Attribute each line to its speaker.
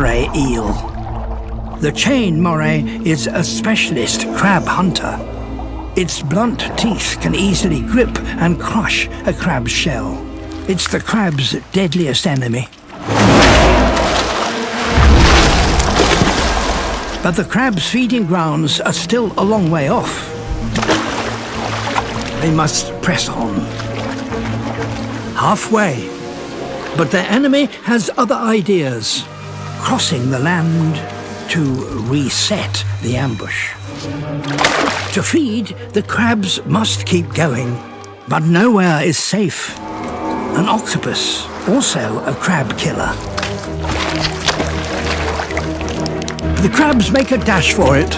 Speaker 1: moray eel. The chain moray is a specialist crab hunter. Its blunt teeth can easily grip and crush a crab's shell. It's the crab's deadliest enemy. But the crab's feeding grounds are still a long way off. They must press on. Halfway. But their enemy has other ideas. Crossing the land to reset the ambush. To feed, the crabs must keep going. But nowhere is safe. An octopus, also a crab killer. The crabs make a dash for it.